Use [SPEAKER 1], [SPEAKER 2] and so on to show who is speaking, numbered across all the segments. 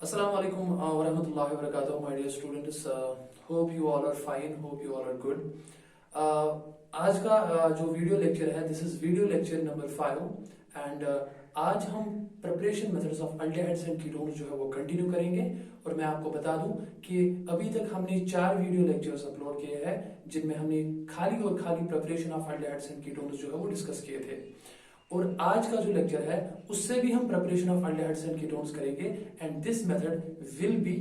[SPEAKER 1] Assalamu alaikum wa rahmatullahi wa barakatuh, my dear students. Hope you all are fine, hope you all are good. आज का जो video lecture है, this is video lecture number 5 and आज हम preparation methods of aldehydes and ketones जो है वो continue करेंगे। और मैं आपको बता दूं कि अभी तक हमने 4 वीडियो लेक्चर्स अपलोड किए हैं जिनमें हमने खाली preparation of aldehydes and ketones जो है वो डिस्कस किए थे। और आज का जो लेक्चर है उससे भी हम preparation of aldehydes and ketones करेंगे and this method will be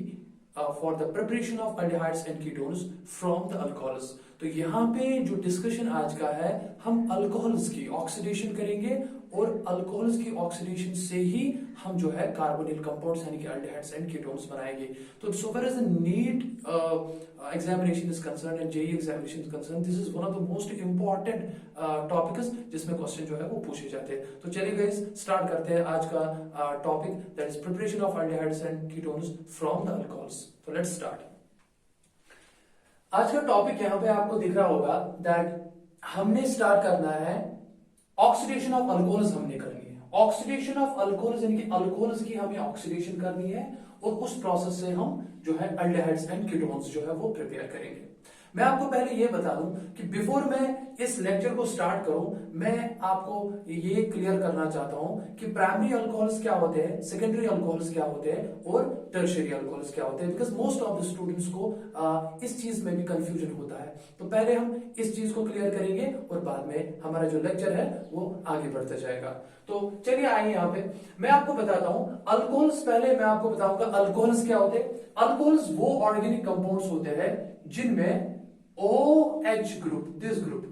[SPEAKER 1] for the preparation of aldehydes and ketones from the alcohols. तो यहाँ पे जो डिस्कशन आज का है, हम अल्कोहल्स की ऑक्सीडेशन करेंगे और अल्कोहल्स की ऑक्सीडेशन से ही हम जो है कार्बोनिल कंपाउंड्स यानी कि अल्डिहाइड्स एंड कीटोन्स बनाएंगे। तो so far as the NEET examination is concerned and JEE examination is concerned, this is one of the most important topics जिसमें क्वेश्चन जो है वो पूछे जाते हैं। तो चलिए गाइस स्टार्ट करते हैं आज का topic, that is preparation of aldehydes and ketones from the alcohols. तो लेट्स स्टार्ट। आज का टॉपिक यहां पे आपको दिख रहा होगा दैट हमने स्टार्ट करना है ऑक्सीडेशन ऑफ अल्कोहल्स। हमने करनी है ऑक्सीडेशन ऑफ अल्कोहल्स यानी कि अल्कोहल्स की हमें ऑक्सीडेशन करनी है और उस प्रोसेस से हम जो है अल्डिहाइड्स एंड कीटोन्स जो है वो प्रिपेयर करेंगे। मैं आपको पहले ये बता दूं कि बिफोर मैं इस लेक्चर को स्टार्ट करूं, मैं आपको ये क्लियर करना चाहता हूं कि प्राइमरी अल्कोहल्स क्या होते हैं, सेकेंडरी अल्कोहल्स क्या होते हैं और टर्शियरी अल्कोहल्स क्या होते हैं, because most of the students को इस चीज में भी कंफ्यूजन होता है। तो पहले हम इस चीज को क्लियर करेंगे और बाद में हमारा जो लेक्चर है वो आगे बढ़ता जाएगा। तो चलिए आइए यहाँ पे मैं आपको बताता हूं अल्कोहल्स। पहले मैं आपको बताऊंगा अल्कोहल्स क्या होते हैं। अल्कोहल्स वो ऑर्गेनिक कंपाउंड्स होते हैं जिनमें OH group, this group,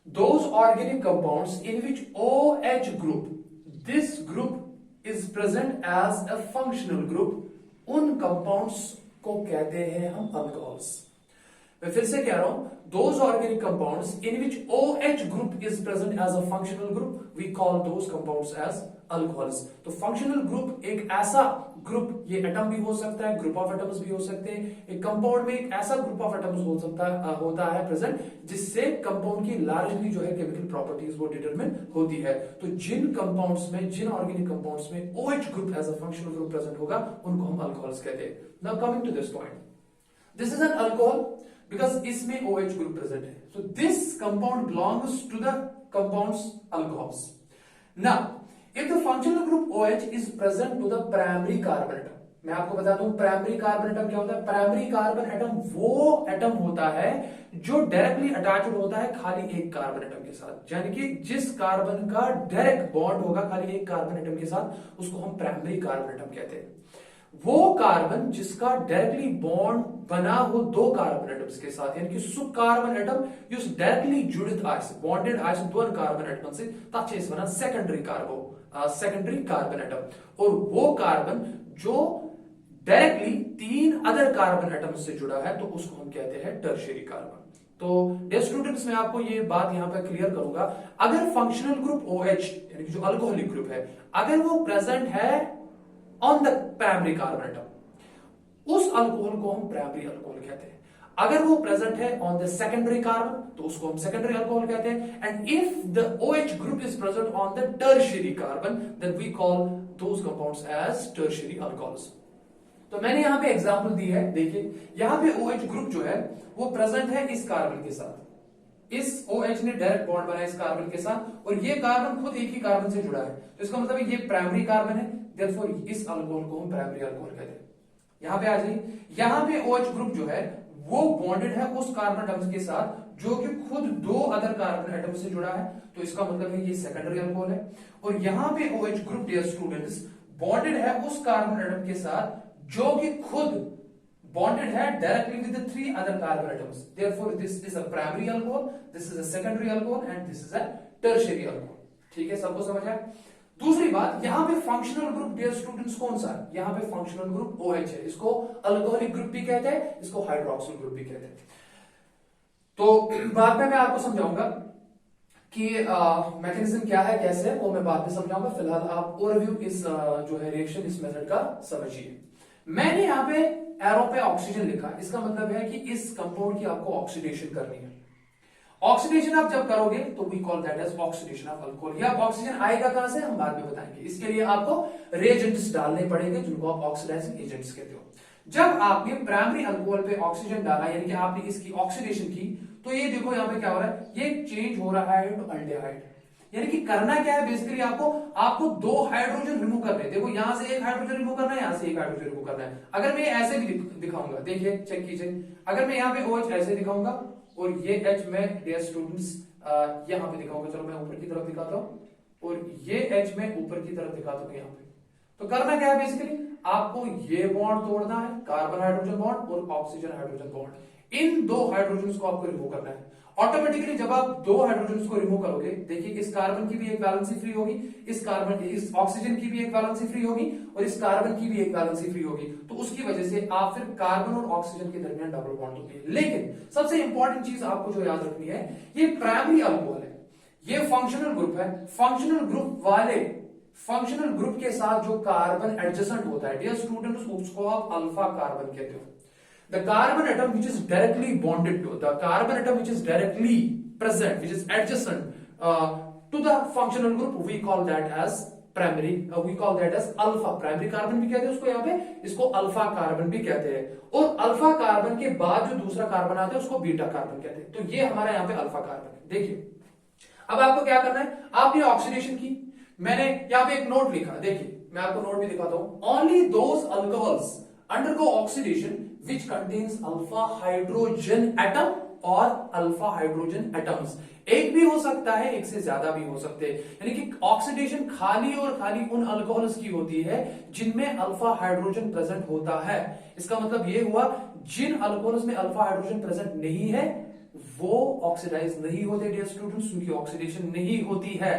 [SPEAKER 1] those organic compounds in which OH group, this group is present as a functional group, उन compounds को कहते हैं हम alcohols। मैं फिर से कह रहा हूं, those organic compounds in which OH group is present as a functional group, we call those compounds as alcohols। तो functional group एक ऐसा ग्रुप, ये एटम भी हो सकता है, ग्रुप ऑफ एटम्स भी हो सकते हैं। एक कंपाउंड में एक ऐसा ग्रुप ऑफ एटम्स होता है प्रेजेंट जिससे कंपाउंड की लार्जली जो है केमिकल प्रॉपर्टीज वो डिटरमिन होती है। तो जिन कंपाउंड्स में, जिन ऑर्गेनिक कंपाउंड्स में OH group as a functional group present होगा उनको हम अल्कोहल्स कहते हैं। Now coming to this point, this is an alcohol because इसमें OH ग्रुप प्रेजेंट है। So this compound belongs to the compounds alcohols. Now if the functional group OH is present to the primary carbon atom, मैं आपको बता दूं primary carbon atom क्या होता है। Primary carbon atom वो एटम होता है जो डायरेक्टली अटैच्ड होता है खाली एक कार्बन एटम के साथ, यानी कि जिस कार्बन का डायरेक्ट बॉन्ड होगा खाली एक कार्बन एटम के साथ उसको हम प्राइमरी कार्बन एटम कहते हैं। वो कार्बन जिसका डायरेक्टली बॉन्ड बना हो दो कार्बन एटम्स के साथ, यानी कि सु कार्बन एटम युस डायरेक्टली जुड़ित आयस बॉन्डेड आयस दोन कार्बन एटम से तथ इस वनान सेकेंडरी कार्बन एटम। और वो कार्बन जो डायरेक्टली 3 अदर कार्बन एटम से जुड़ा है तो उसको हम कहते हैं टर्शियरी कार्बन। तो डियर स्टूडेंट्स मैं आपको ये बात यहां पर क्लियर करूंगा, अगर फंक्शनल ग्रुप OH यानी कि जो अल्कोहलिक ग्रुप है अगर वो प्रेजेंट है on the primary carbon atom, उस अल्कोहल को हम प्राइमरी अल्कोहल कहते हैं। अगर वो प्रेजेंट है ऑन द सेकेंडरी कार्बन तो उसको हम सेकेंडरी अल्कोहल कहते हैं। And if the OH group is present on the tertiary carbon then we call those compounds as tertiary alcohols. तो मैंने यहां पे एग्जांपल दी है, देखिए यहां पे OH ग्रुप जो है वो प्रेजेंट है इस कार्बन के साथ, इस OH ने डायरेक्ट बॉन्ड बनाया इस कार्बन के साथ और ये कार्बन खुद एक ही कार्बन से जुड़ा है, तो इसका मतलब ये प्राइमरी कार्बन है, देयरफॉर इस अल्कोहल को हम प्राइमरी अल्कोहल कहते हैं। यहां पे आ जाइए, यहां पे OH ग्रुप जो है वो बॉन्डेड है उस कार्बन एटम्स के साथ जो कि खुद 2 अदर कार्बन एटम से जुड़ा है, तो इसका मतलब है ये सेकेंडरी अल्कोहल है। और यहां पे OH group dear students bonded है उस कार्बन एटम के साथ जो कि खुद बॉन्डेड है directly with the 3 other carbon atoms, therefore this is a primary alcohol, this is a secondary alcohol and this is a tertiary alcohol. ठीक है, सबको समझ आया। दूसरी बात, यहां पे फंक्शनल ग्रुप डियर स्टूडेंट्स कौन सा है, यहां पे फंक्शनल ग्रुप OH है, इसको अल्कोहलिक ग्रुप भी कहते हैं, इसको हाइड्रोक्सिल ग्रुप भी कहते हैं। तो बाद में मैं आपको समझाऊंगा कि मैकेनिज्म क्या है, कैसे है, वो मैं बाद में समझाऊंगा। फिलहाल आप ओवरव्यू इस जो है रिएक्शन इस मेथड का समझिए। मैंने यहां पे एरो पे ऑक्सीजन लिखा, इसका मतलब है कि इस कंपाउंड की आपको ऑक्सीडेशन करनी है। ऑक्सीडेशन आप जब करोगे तो we call that as oxidation of alcohol. या ऑक्सीजन आएगा कहां से हम बाद में बताएंगे, इसके लिए आपको रिएजेंट्स डालने पड़ेंगे जिनको आप ऑक्सीडाइजिंग एजेंट्स कहते हो। जब आपने प्राइमरी अल्कोहल पे ऑक्सीजन डाला यानी कि आपने इसकी ऑक्सीडेशन की, तो ये देखो यहाँ पे क्या हो रहा है, ये चेंज हो रहा है टू अल्डेहाइड। यानी कि करना क्या है बेसिकली, आपको दो हाइड्रोजन रिमूव करने हैं। देखो यहां से एक हाइड्रोजन रिमूव करना है, यहां से एक हाइड्रोजन रिमूव करना है। अगर मैं ऐसे भी दिखाऊंगा, देखिए चेक कीजिए, अगर मैं यहाँ पे OH ऐसे दिखाऊंगा और ये H में डियर स्टूडेंट्स यहाँ पे दिखाऊंगा, चलो मैं ऊपर की तरफ दिखाता हूँ, और ये H में ऊपर की तरफ दिखाता हूँ यहाँ पे। तो करना क्या है बेसिकली, आपको ये बॉन्ड तोड़ना है, कार्बन हाइड्रोजन बॉन्ड और ऑक्सीजन हाइड्रोजन बॉन्ड, इन दो हाइड्रोजन को आपको रिमूव करना है। ऑटोमेटिकली जब आप दो हाइड्रोजन को रिमूव करोगे, देखिए इस कार्बन की भी एक वैलेंसी फ्री होगी, इस ऑक्सीजन की भी एक वैलेंसी फ्री होगी, और इस कार्बन की भी एक वैलेंसी फ्री होगी। तो उसकी वजह से आप फिर कार्बन और ऑक्सीजन के दरमियान डबल बॉन्ड होगी। लेकिन सबसे इंपॉर्टेंट चीज आपको जो याद रखनी है, ये प्राइमरी अल्कोहल है, ये फंक्शनल ग्रुप है। फंक्शनल ग्रुप के साथ जो कार्बन एडजेसेंट होता है डियर स्टूडेंट्स, उसको आप अल्फा कार्बन कहते हो। The carbon atom which is directly bonded to, the carbon atom which is directly present, which is adjacent to the functional group, we call that as primary, we call that as alpha. Primary carbon भी कहते हैं उसको, यहाँ पे इसको alpha carbon भी कहते हैं। और अल्फा कार्बन के बाद जो दूसरा कार्बन आता है उसको बीटा कार्बन कहते हैं। तो ये हमारा यहाँ पे अल्फा कार्बन है। देखिए अब आपको क्या करना है, आपने ऑक्सीडेशन की, मैंने यहाँ पे एक नोट लिखा, देखिए मैं आपको नोट भी दिखाता हूं। Only those alcohols undergo oxidation which contains alpha hydrogen atom और अल्फा हाइड्रोजन एटम्स। एक भी हो सकता है, एक से ज्यादा भी हो सकते हैं। यानी कि ऑक्सीडेशन खाली और खाली उन अल्कोहल्स की होती है जिनमें अल्फा हाइड्रोजन प्रेजेंट होता है। इसका मतलब ये हुआ, जिन अल्कोहल्स में अल्फा हाइड्रोजन प्रेजेंट नहीं है वो ऑक्सीडाइज नहीं होते डियर स्टूडेंट्स, उनकी ऑक्सीडेशन नहीं होती है।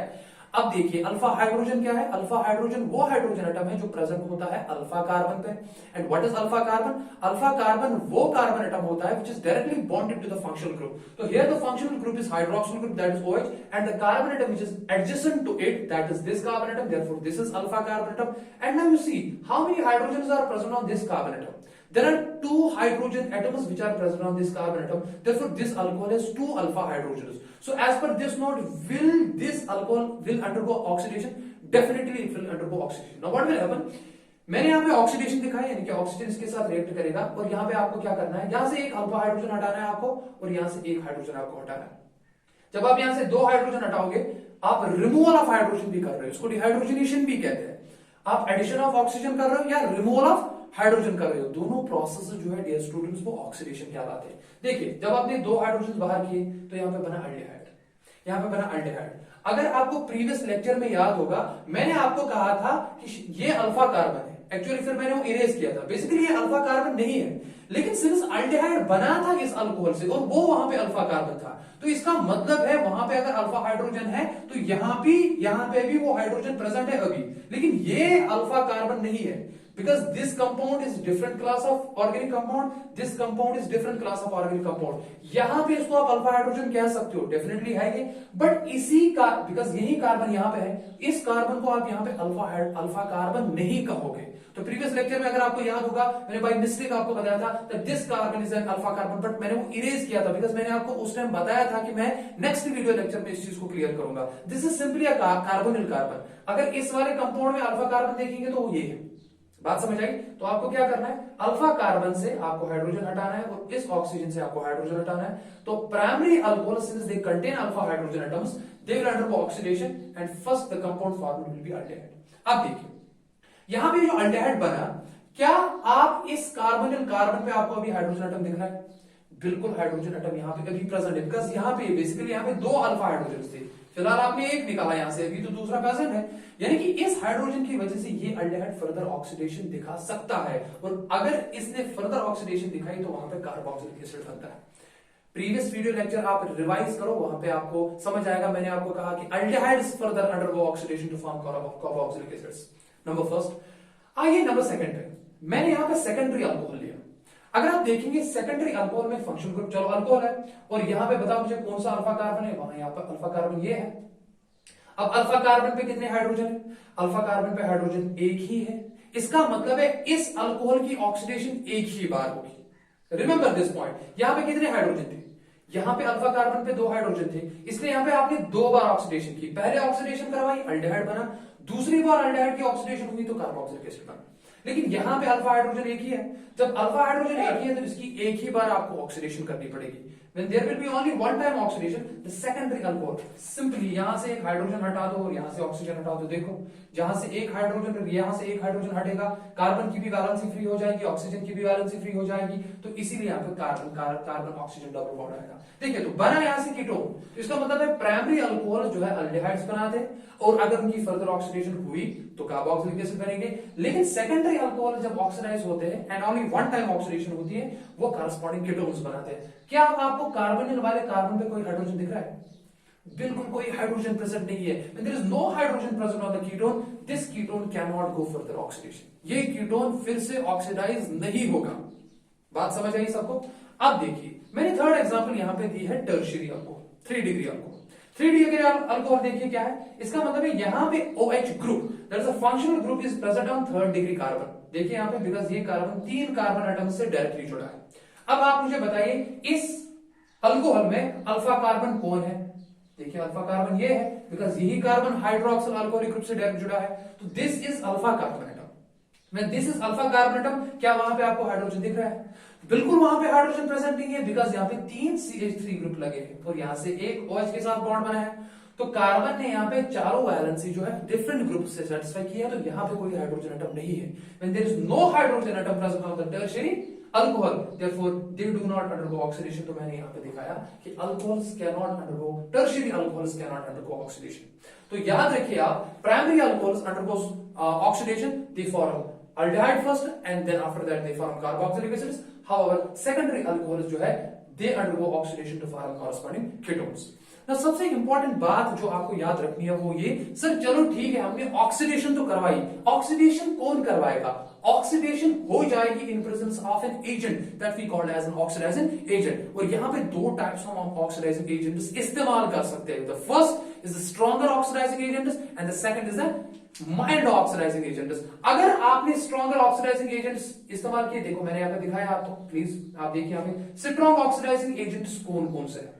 [SPEAKER 1] अब देखिए अल्फा हाइड्रोजन क्या है, अल्फा हाइड्रोजन वो हाइड्रोजन एटम है जो प्रेजेंट होता है अल्फा कार्बन पे। And what is alpha carbon, alpha carbon वो कार्बन एटम होता है which is directly bonded to the functional group. तो here the functional group is hydroxyl group, that is OH, and the carbon atom which is adjacent to it, that is this carbon atom, therefore this is alpha carbon atom. And now you see how many hydrogens are present on this carbon atom. There are two hydrogen atoms which are present on this carbon atom. Therefore, this alcohol has two alpha hydrogens. So, as per this note, will this alcohol will undergo oxidation? Definitely, it will undergo oxidation. Now, what will happen? मैंने यहाँ पे oxidation दिखाया, यानी कि oxygen इसके साथ react करेगा, और यहाँ पे आपको क्या करना है, यहाँ से एक अल्फा हाइड्रोजन हटाना है आपको, और यहाँ से एक हाइड्रोजन आपको हटाना है। जब आप यहाँ से दो हाइड्रोजन हटाओगे, आप रिमूवल ऑफ हाइड्रोजन भी कर रहे हो, इसको डिहाइड्रोजनेशन भी कहते हैं। आप एडिशन ऑफ ऑक्सीजन कर रहे हो या रिमूवल ऑफ हाइड्रोजन कर रहे हो, दोनों प्रोसेस जो है डियर स्टूडेंट्स वो ऑक्सीडेशन कहलाते हैं। देखिए जब आपने दो हाइड्रोजन बाहर किए तो यहाँ पे बना अल्डेहाइड, यहाँ पे बना अल्डेहाइड। अगर आपको प्रीवियस लेक्चर में याद होगा, मैंने आपको कहा था कि ये अल्फा कार्बन है, एक्चुअली फिर मैंने वो इरेज किया था। बेसिकली ये अल्फा कार्बन नहीं है, लेकिन सिंस अल्डेहाइड बना था इस अल्कोहल से और वो वहां पे अल्फा कार्बन था, तो इसका मतलब है वहां पे अगर अल्फा हाइड्रोजन है तो यहाँ पे भी वो हाइड्रोजन प्रेजेंट है अभी, लेकिन ये अल्फा कार्बन नहीं है। Because this compound is different class of organic compound, this compound is different class of organic compound. यहाँ पे इसको आप अल्फा हाइड्रोजन कह सकते हो, डेफिनेटली है ये, बट इसी का बिकॉज यही कार्बन यहाँ पे है, इस कार्बन को आप यहाँ पे अल्फा कार्बन नहीं कहोगे। तो प्रीवियस लेक्चर में अगर आपको याद होगा, मैंने बाय मिस्टेक आपको बताया था that this carbon is an alpha carbon, but मैंने वो इरेज किया था बिकॉज मैंने आपको उस टाइम बताया था कि मैं नेक्स्ट वीडियो लेक्चर में इस चीज को क्लियर करूंगा। This is simply a carbonyl carbon. अगर इस वाले कंपाउंड में अल्फा कार्बन देखेंगे तो वो ये है, बात समझ आई? तो आपको क्या करना है, अल्फा कार्बन से आपको हाइड्रोजन हटाना है और इस ऑक्सीजन से आपको हाइड्रोजन हटाना है। तो primary alcohol since they contain alpha hydrogen atoms, they will undergo oxidation and first the compound formed will be aldehyde. अब देखिए यहां पे जो अल्डेहाइड बना, क्या आप इस कार्बोनिल कार्बन पे आपको अभी हाइड्रोजन एटम दिख रहा है? बिल्कुल हाइड्रोजन एटम यहाँ पे अभी प्रेजेंट है, बिकॉज यहाँ पे बेसिकली यहाँ पे दो अल्फा हाइड्रोजन थे, फिलहाल आपने एक निकाला यहाँ से, अभी तो दूसरा प्रेजेंट है। यानी कि इस हाइड्रोजन की वजह से ये अल्डेहाइड फर्दर ऑक्सीडेशन दिखा सकता है, और अगर इसने फर्दर ऑक्सीडेशन दिखाई तो वहां पे कार्बोक्सिलिक एसिड बनता है। प्रीवियस वीडियो लेक्चर आप रिवाइज करो, वहां पे आपको समझ आएगा। मैंने आपको कहा कि aldehydes further undergo oxidation to form carboxylic acids. Number first. आइए नंबर सेकंड पे, मैंने यहाँ पे सेकेंडरी अल्कोहल लिया। अगर आप देखेंगे सेकेंडरी अल्कोहल में फंक्शन ग्रुप, चलो अल्कोहल है, और यहाँ पे बताओ मुझे कौन सा अल्फा कार्बन है, वहां यहाँ पर अल्फा कार्बन ये है। अब अल्फा कार्बन पे कितने हाइड्रोजन है? अल्फा कार्बन पे हाइड्रोजन एक ही है, इसका मतलब है इस अल्कोहल की ऑक्सीडेशन एक ही बार होगी। Remember this point. यहां पे कितने हाइड्रोजन थे? यहाँ पे अल्फा कार्बन पे 2 हाइड्रोजन थे, इसलिए यहाँ पे आपने 2 बार ऑक्सीडेशन की। पहले ऑक्सीडेशन करवाई, अल्डिहाइड बना, दूसरी बार अल्डिहाइड की ऑक्सीडेशन हुई तो कार्बोक्सिलिक एसिड बना। लेकिन यहाँ पे अल्फा हाइड्रोजन एक ही है, जब अल्फा हाइड्रोजन एक ही है तो इसकी एक ही बार आपको ऑक्सीडेशन करनी पड़ेगी। When there will be only one time oxidation, the secondary alcohol, simply यहां से एक हाइड्रोजन हटा दो और यहां से ऑक्सीजन हटा दो। देखो जहां से एक हाइड्रोजन, यहां से एक हाइड्रोजन हटेगा, कार्बन की भी वैलेंसी फ्री हो जाएगी, ऑक्सीजन की भी वैलेंसी फ्री हो जाएगी, तो इसीलिए यहाँ पे कार्बन ऑक्सीजन डबल बॉन्ड आएगा। देखिए तो बना यहां से कीटोन, तो इसका मतलब है प्राइमरी अल्कोहल जो है अल्डिहाइड्स बनाते हैं और अगर उनकी फर्दर ऑक्सीडेशन हुई तो कार्बोक्सिलिक एसिड बनेंगे। लेकिन सेकेंडरी अल्कोहल जब ऑक्सीडाइज होते हैं and only one time oxidation होती है, वो कॉरस्पॉन्डिंग कीटोन्स बनाते हैं। क्या आपको कार्बन वाले कार्बन पे कोई हाइड्रोजन दिख रहा है? बिल्कुल कोई हाइड्रोजन प्रेजेंट नहीं है। When there is no hydrogen present on the ketone, this ketone cannot go further oxidation. ये कीटोन फिर से ऑक्सीडाइज नहीं होगा। बात समझ आई सबको? अब देखिए मैंने थर्ड एग्जांपल यहां पे दी है tertiary alcohol, 3 degree alcohol. 3 degree alcohol देखिए क्या है, इसका मतलब है यहां पे OH group, that is a functional group, is present on 3rd degree carbon. देखिए यहां पे बिकॉज ये कार्बन 3 कार्बन एटम से डायरेक्टली जुड़ा है। अब आप मुझे बताइए इस अल्कोहल में अल्फा कार्बन कौन है? देखिए अल्फा कार्बन ये है, बिकॉज यही कार्बन हाइड्रोक्सिल अल्कोहलिक ग्रुप से डायरेक्ट जुड़ा है, तो this is alpha carbon atom. मैं this is alpha carbon atom, क्या वहां पे आपको हाइड्रोजन दिख रहा है? बिल्कुल वहां पे हाइड्रोजन प्रेजेंट नहीं है, बिकॉज यहाँ पे 3 CH3 ग्रुप लगे हैं और यहां से एक OH के साथ बॉन्ड बना है। तो कार्बन ने यहाँ पे चारों वैलेंसी जो है डिफरेंट ग्रुप से सेटिस्फाई किया, तो यहाँ पे कोई हाइड्रोजन एटम नहीं है। When there is no hydrogen atom present on the tertiary alcohol, therefore they do not undergo oxidation। तो मैंने यहाँ पे दिखाया कि alcohols cannot undergo, tertiary alcohols cannot undergo oxidation। तो याद रखिए आप, primary alcohols undergo oxidation, they form aldehyde first and then after that they form carboxylic acids। However secondary alcohols जो है they undergo oxidation to form corresponding ketones। ना सबसे important बात जो आपको याद रखनी है वो ये, सर चलो ठीक है हमने ऑक्सीडेशन तो करवाई, ऑक्सीडेशन कौन करवाएगा? ऑक्सीडेशन हो जाएगी in presence of an agent that we called as an oxidising agent. और यहाँ पे 2 टाइप्स ऑफ ऑक्सीडाइजिंग एजेंट्स इस्तेमाल कर सकते हैं। The first is the stronger oxidising agents and the second is the mild oxidising agents. अगर आपने stronger oxidising agents इस्तेमाल किए, देखो मैंने यहाँ पे दिखाया आपको, प्लीज आप देखिए यहाँ पे स्ट्रॉन्ग ऑक्सीडाइजिंग एजेंट्स कौन कौन से हैं।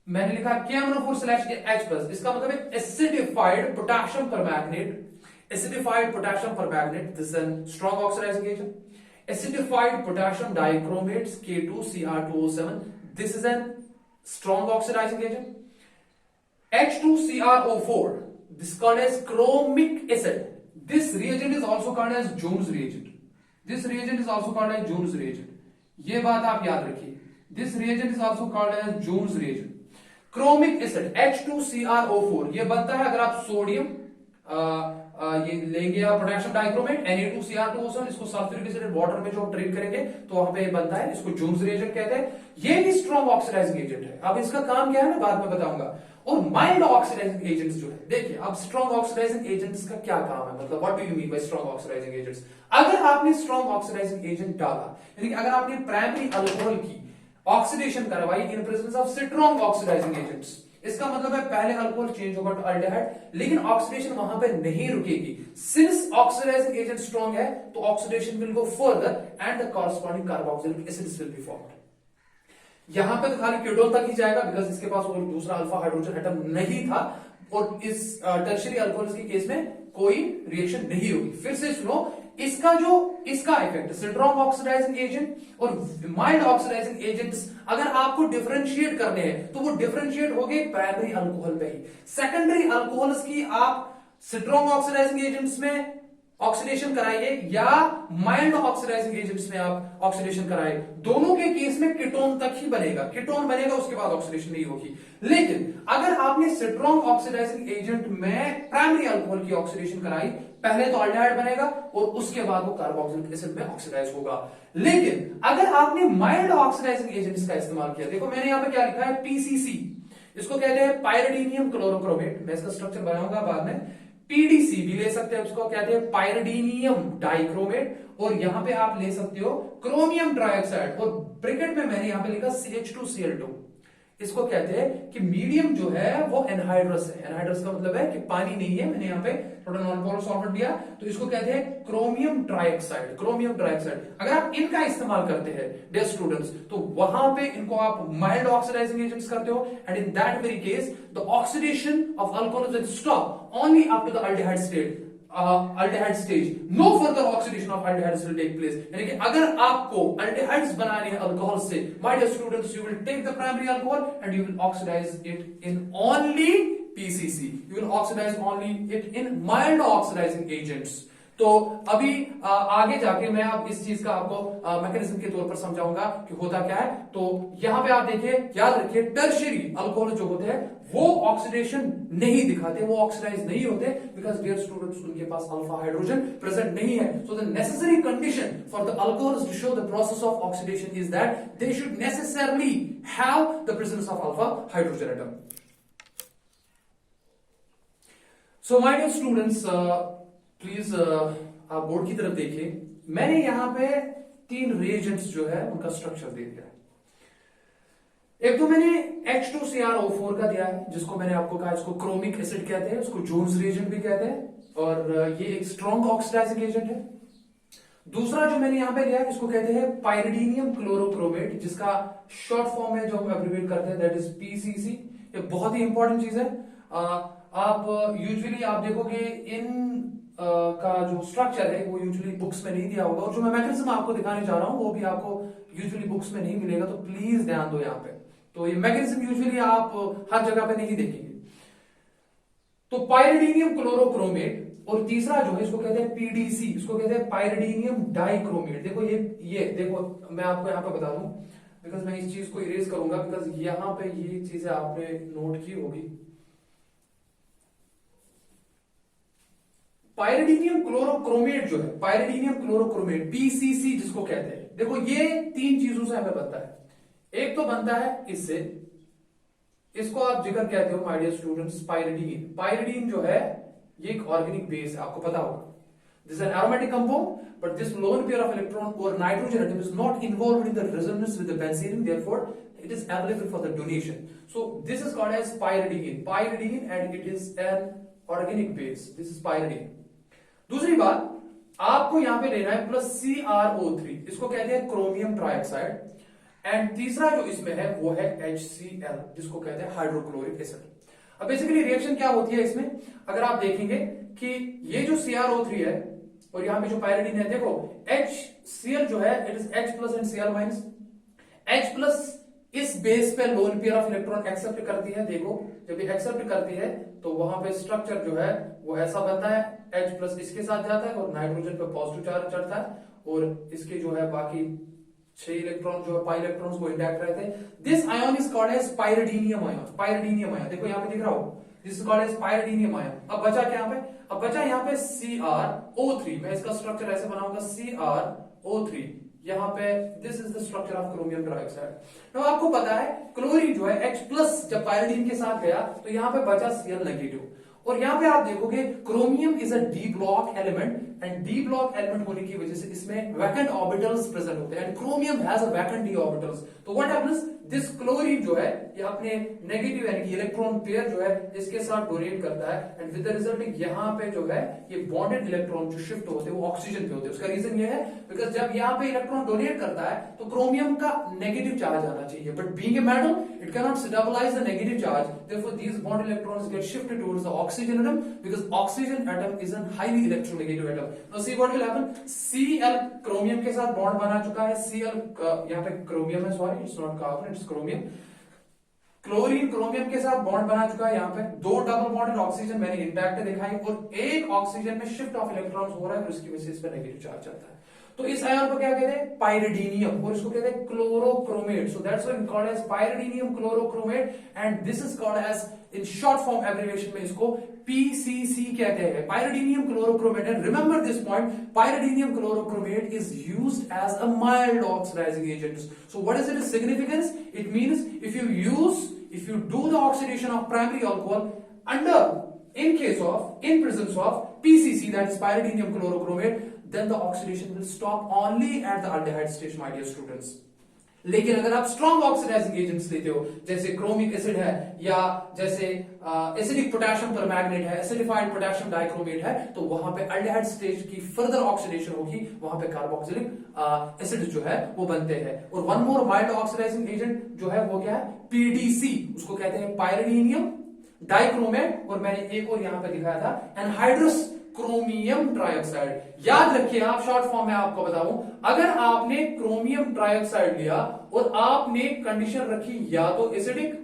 [SPEAKER 1] मैंने लिखा KMnO4/H+, इसका मतलब है acidified potassium permanganate, acidified potassium permanganate, this is an strong oxidising agent. Acidified potassium dichromate K2Cr2O7, this is an strong oxidising agent. H2CrO4, this is called as chromic acid. This reagent is also called as Jones reagent. This reagent is also called as Jones reagent. ये बात आप याद रखिए, this reagent is also called as Jones reagent. Chromic acid H2CrO4 ये बनता है अगर आप सोडियम ये लेंगे या पोटेशियम डाइक्रोमेट Na2Cr2O7, इसको सल्फ्यूरिक एसिड वाटर में जो ट्रीट करेंगे तो वहां पे ये बनता है, इसको जोन्स रिएजेंट कहते हैं। ये भी स्ट्रॉन्ग ऑक्सीडाइजिंग एजेंट है। अब इसका काम क्या है मैं बाद में बताऊंगा। और माइल्ड ऑक्सीडाइजिंग एजेंट्स जो है, देखिए अब स्ट्रॉन्ग ऑक्सीडाइजिंग एजेंट्स का क्या काम है, मतलब what do you mean by strong oxidising agents. अगर आपने स्ट्रॉन्ग ऑक्सीडाइजिंग एजेंट डाला, यानी अगर आपने प्राइमरी अल्कोहल की ऑक्सीडेशन करवाई in presence of strong oxidising agents, इसका मतलब है पहले अल्कोहल चेंज होगा टू अल्डिहाइड, लेकिन ऑक्सीडेशन वहां पे नहीं रुकेगी। सिंस ऑक्सीडाइजिंग एजेंट स्ट्रॉन्ग है तो oxidation will go further and the corresponding carboxylic acids will be formed. यहां पे तो खाली कीटोन तक ही जाएगा बिकॉज इसके पास कोई दूसरा अल्फा हाइड्रोजन एटम नहीं था, और इस टर्शियरी अल्कोहल्स के केस में कोई रिएक्शन नहीं होगी। फिर से सुनो, इसका इफेक्ट स्ट्रॉन्ग ऑक्सीडाइजिंग एजेंट और माइल्ड ऑक्सीडाइजिंग एजेंट्स अगर आपको डिफरेंशिएट करने हैं तो वो डिफरेंशिएट हो गए प्राइमरी अल्कोहल पे ही। सेकेंडरी अल्कोहल्स की आप स्ट्रॉन्ग ऑक्सीडाइजिंग एजेंट्स में ऑक्सीडेशन कराइए या माइल्ड ऑक्सीडाइजिंग एजेंट्स में आप ऑक्सीडेशन कराइए, दोनों के केस में कीटोन तक ही बनेगा, कीटोन बनेगा उसके बाद ऑक्सीडेशन नहीं होगी। लेकिन अगर आपने स्ट्रॉन्ग ऑक्सीडाइजिंग एजेंट में प्राइमरी अल्कोहल की ऑक्सीडेशन कराई, पहले तो अल्डिहाइड बनेगा और उसके बाद वो कार्बोक्सिलिक एसिड में ऑक्सीडाइज होगा। लेकिन अगर आपने माइल्ड ऑक्सीडाइजिंग एजेंट्स का इस्तेमाल किया, देखो मैंने यहां पे क्या लिखा है, PCC, इसको कहते हैं पायरिडीनियम क्लोरोक्रोमेट, मैं इसका स्ट्रक्चर बनाऊंगा बाद में। PDC भी ले सकते हैं, उसको कहते हैं पायरिडीनियम डाइक्रोमेट, और यहां पे आप ले सकते हो क्रोमियम ट्राइऑक्साइड, और ब्रैकेट में मैंने यहां पे लिखा CH2Cl2। इसको कहते हैं कि मीडियम जो है वो एनहाइड्रस है। एनहाइड्रस का मतलब है कि पानी नहीं है, मैंने यहाँ पे थोड़ा नॉन पोलर सॉल्वेंट दिया, तो इसको कहते हैं क्रोमियम ट्राइऑक्साइड। क्रोमियम ट्राइऑक्साइड अगर आप इनका इस्तेमाल करते हैं डियर स्टूडेंट्स, तो वहां पे इनको आप माइल्ड ऑक्सीडाइजिंग एजेंट्स करते हो, and in that very case the oxidation of alcohols will stop only up to the aldehyde state, aldehyde stage, no further oxidation of aldehydes will take place. यानी कि अगर आपको अल्डिहाइड्स बनाने हैं alcohol से, my dear students, you will take the primary alcohol and you will oxidise it in only PCC, you will oxidize only it in mild oxidizing agents। तो अभी आगे जाके मैं अब इस चीज का आपको मैकेनिज्म के तौर पर समझाऊंगा कि होता क्या है। तो यहां पे आप देखिए, याद रखिए, टर्शियरी अल्कोहल जो होते हैं वो ऑक्सीडेशन नहीं दिखाते, वो ऑक्सीडाइज नहीं होते, बिकॉज डियर स्टूडेंट्स उनके पास अल्फा हाइड्रोजन प्रेजेंट नहीं है। So the necessary condition for the alcohols to show the process of oxidation is that they should necessarily have the presence of alpha hydrogen atom. So my dear students, please आप board की तरफ देखिए। मैंने यहां पे 3 reagents जो है उनका स्ट्रक्चर दे दिया है। एक तो मैंने H2CrO4 का दिया है, जिसको मैंने आपको कहा इसको क्रोमिक एसिड कहते हैं, उसको जोन्स रिएजेंट भी कहते हैं, और ये एक स्ट्रॉन्ग ऑक्सीडाइजिंग एजेंट है। दूसरा जो मैंने यहां पे लिया है इसको कहते हैं पाइरिडीनियम क्लोरोक्रोमेट, जिसका शॉर्ट फॉर्म है जो हम एब्रिविएट करते हैं, दैट इज PCC। ये बहुत ही इंपॉर्टेंट चीज है। आप यूजुअली आप देखोगे इन का जो स्ट्रक्चर है वो यूजुअली बुक्स में नहीं दिया होगा, और जो मैं मैकेनिज्म आपको दिखाने जा रहा हूं वो भी आपको यूजुअली बुक्स में नहीं मिलेगा, तो प्लीज ध्यान दो यहाँ पे। तो ये मैकेनिज्म यूजुअली आप हर जगह पे नहीं देखेंगे। तो पाइरिडीनियम क्लोरोक्रोमेट, और तीसरा जो है इसको कहते हैं PDC, इसको कहते हैं पाइरिडीनियम डाइक्रोमेट। देखो ये देखो, मैं आपको यहाँ पे बता दूं, बिकॉज मैं इस चीज को इरेज करूंगा, बिकॉज यहाँ पे ये चीजें आपने नोट की होगी। पाइरिडीनियम क्लोरोक्रोमेट जो है, पाइरिडीनियम क्लोरोक्रोमेट PCC जिसको कहते हैं, देखो ये 3 चीजों से हमें बनता है। एक तो बनता है इससे, इसको आप जिक्र कहते हो my dear students pyridine. Pyridine जो है ये एक ऑर्गेनिक बेस है, आपको पता होगा। This is an aromatic compound, but this lone pair of electron और nitrogen atom is not involved in the resonance with the benzene, therefore it is available for the donation. So this is called as pyridine, and it is an organic base. This is pyridine. दूसरी बात, आपको यहां पे लेना है plus CrO3, इसको कहते हैं क्रोमियम ट्राइऑक्साइड, एंड तीसरा जो इसमें है वो है HCl, जिसको कहते हैं हाइड्रोक्लोरिक एसिड। अब बेसिकली रिएक्शन क्या होती है इसमें, अगर आप देखेंगे कि ये जो CrO3 है और यहां पे जो पाइरिडीन है, देखो HCl जो है it is H plus and Cl minus. H plus इस बेस पे lone pair of electron accept करती है, देखो जब ये एक्सेप्ट करती है तो वहां पे स्ट्रक्चर जो है वो ऐसा बनता है, H प्लस इसके साथ जाता है और नाइट्रोजन पे पॉजिटिव चार्ज चढ़ता है, और इसके जो है बाकी 6 इलेक्ट्रॉन जो है पाई इलेक्ट्रॉन्स वो इंटैक्ट रहते हैं। This ion is called as pyridinium ion. Pyridinium ion देखो यहाँ पे दिख रहा हो, this is called as pyridinium ion. अब बचा क्या यहाँ पे, अब बचा यहाँ पे CrO3। मैं इसका स्ट्रक्चर ऐसे बनाऊंगा CrO3, यहाँ पे this is the structure of chromium trioxide. तो आपको पता है क्लोरीन जो है H प्लस जब पाइरिडीन के साथ गया तो यहाँ पे बचा Cl नेगेटिव, और यहाँ पे आप देखोगे chromium is a D block element, and D block element होने की वजह से इसमें वैकेंट ऑर्बिटल्स प्रेजेंट होते हैं, and chromium has a vacant D orbitals. तो व्हाट हैपेंस, दिस क्लोरीन जो है ये अपने नेगेटिव यानी कि इलेक्ट्रॉन पेयर जो है इसके साथ डोनेट करता है, एंड विद द रिजल्ट यहाँ पे जो है ये बॉन्डेड इलेक्ट्रॉन जो शिफ्ट होते हैं वो ऑक्सीजन पे होते हैं। उसका रीजन ये है बिकॉज जब यहाँ पे इलेक्ट्रॉन डोनेट करता है तो क्रोमियम का नेगेटिव चार्ज आना चाहिए, but being a metal it can not stabilise the negative charge, therefore these bond electrons get shifted towards the oxygen atom, because oxygen atom is an highly electronegative atom. Now see what will happen, Cl chromium के साथ bond बना चुका है, Cl यहाँ पे chromium है, sorry it's not carbon it's chromium. Chlorine chromium के साथ बॉन्ड बना चुका है, यहाँ पे 2 डबल बॉन्डेड ऑक्सीजन मैंने इंटैक्ट दिखाई, और एक ऑक्सीजन में शिफ्ट ऑफ इलेक्ट्रॉन्स हो रहा है और इसकी वजह से इस पर नेगेटिव चार्ज चलता है। तो इस आयन को क्या कहते हैं, पाइरिडीनियम, और इसको कहते हैं chlorochromate. So that's why called as pyridinium chlorochromate, and this is called as in short form abbreviation में इसको PCC कहते हैं, pyridinium chlorochromate. And remember this point, pyridinium chlorochromate is used as a mild oxidizing agent. So what is its significance? It means if you do the oxidation of primary alcohol in presence of PCC, that is pyridinium chlorochromate, then the oxidation will stop only at the aldehyde stage, my dear students. लेकिन अगर आप strong oxidising agents लेते हो, जैसे chromic acid है, या जैसे acidic potassium permanganate है, एसिडिफाइड पोटेशियम डाइक्रोमेट है, तो वहां पे अल्डिहाइड स्टेज की फर्दर ऑक्सीडेशन होगी, वहां पे कार्बोक्सिलिक एसिड जो है वो बनते हैं। और one more mild oxidising agent जो है वो क्या है, पीडीसी, उसको कहते हैं पायरिडीनियम डाइक्रोमेट, और मैंने एक और यहां पे दिखाया था एनहाइड्रस क्रोमियम ट्राइऑक्साइड। याद रखिए, आप शॉर्ट फॉर्म में आपको बताऊं, अगर आपने क्रोमियम ट्राइऑक्साइड लिया और आपने कंडीशन रखी या तो एसिडिक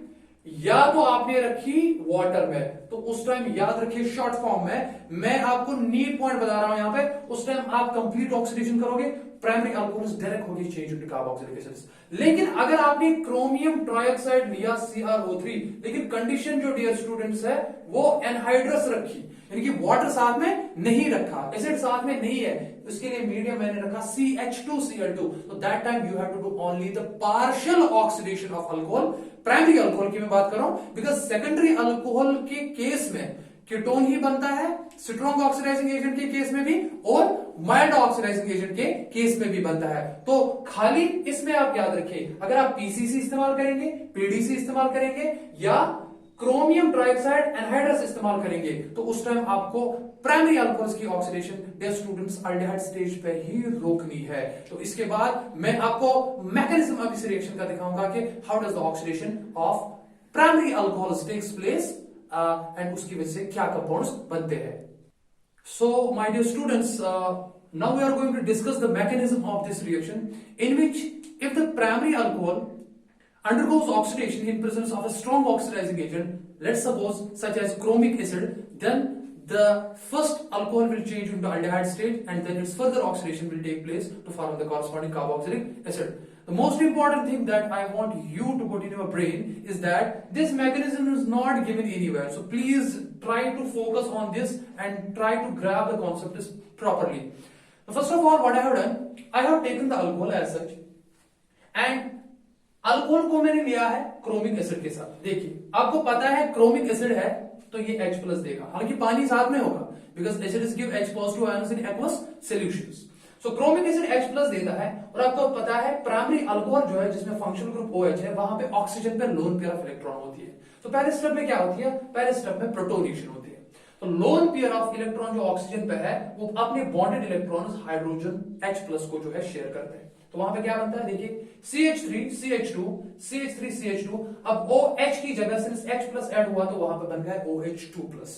[SPEAKER 1] या तो आपने रखी वाटर में, तो उस टाइम याद रखिए शॉर्ट फॉर्म में मैं आपको नीड पॉइंट बता रहा हूं यहां पे, उस टाइम आप कंप्लीट ऑक्सीडेशन करोगे, प्राइमरी अल्कोहल्स डायरेक्ट होगी चेंज इनटू कार्बोक्सिलिक एसिड्स। लेकिन अगर आपने क्रोमियम ट्राइऑक्साइड लिया CrO3, लेकिन कंडीशन जो डियर स्टूडेंट्स है वो एनहाइड्रस रखी, यानी कि वाटर साथ में नहीं रखा, एसिड साथ में नहीं है, उसके लिए मीडियम मैंने रखा CH2Cl2, तो that time you have to do only the partial oxidation of alcohol. Primary alcohol की मैं बात कर रहा हूं, बिकॉज सेकेंडरी अल्कोहल के केस में कीटोन ही बनता है, स्ट्रॉन्ग ऑक्सीडाइजिंग एजेंट के केस में भी और माइल्ड ऑक्सीडाइजिंग एजेंट के केस में भी बनता है। तो खाली इसमें आप याद रखिए, अगर आप पीसीसी इस्तेमाल करेंगे, पीडीसी इस्तेमाल करेंगे, या क्रोमियम ट्राइऑक्साइड एनहाइड्रस इस्तेमाल करेंगे, तो उस टाइम आपको प्राइमरी अल्कोहल्स की oxidation dear students aldehyde stage पे ही रोकनी है। तो इसके बाद मैं आपको मैकेनिज्म ऑफ इस रिएक्शन का दिखाऊंगा कि how does the oxidation of primary alcohols takes place and उसकी वजह से क्या कंपाउंड्स बनते हैं। So, my dear students, now we are going to discuss the mechanism of this reaction, in which if the primary alcohol undergoes oxidation in presence of a strong oxidizing agent, let's suppose such as chromic acid, then the first alcohol will change into aldehyde state, and then its further oxidation will take place to form the corresponding carboxylic acid. The most important thing that I want you to put in your brain is that this mechanism is not given anywhere. So please try to focus on this and try to grab the concept properly. So first of all, what I have done, I have taken the alcohol as such, and alcohol को मैंने लिया है chromic acid के साथ। देखिए, आपको पता है क्रोमिक एसिड है तो ये H प्लस देगा, हालांकि पानी साथ में होगा, because acid is give H positive ions in aqueous solutions. So chromic acid H plus देता है, और आपको पता है प्राइमरी अल्कोहल जो है जिसमें फंक्शनल ग्रुप OH है, वहां पे ऑक्सीजन पे लोन पेयर ऑफ इलेक्ट्रॉन होती है। तो पहले स्टेप में क्या होती है, पहले स्टेप में प्रोटोनेशन होती है। तो लोन पेयर ऑफ इलेक्ट्रॉन जो ऑक्सीजन पे है वो अपने bonded electrons hydrogen H plus को जो है शेयर करते हैं। तो वहां पे क्या बनता है, देखिए CH3 CH2 CH3 CH2, अब OH की जगह सिर्फ H प्लस ऐड हुआ तो वहां पे बन गया OH2 प्लस।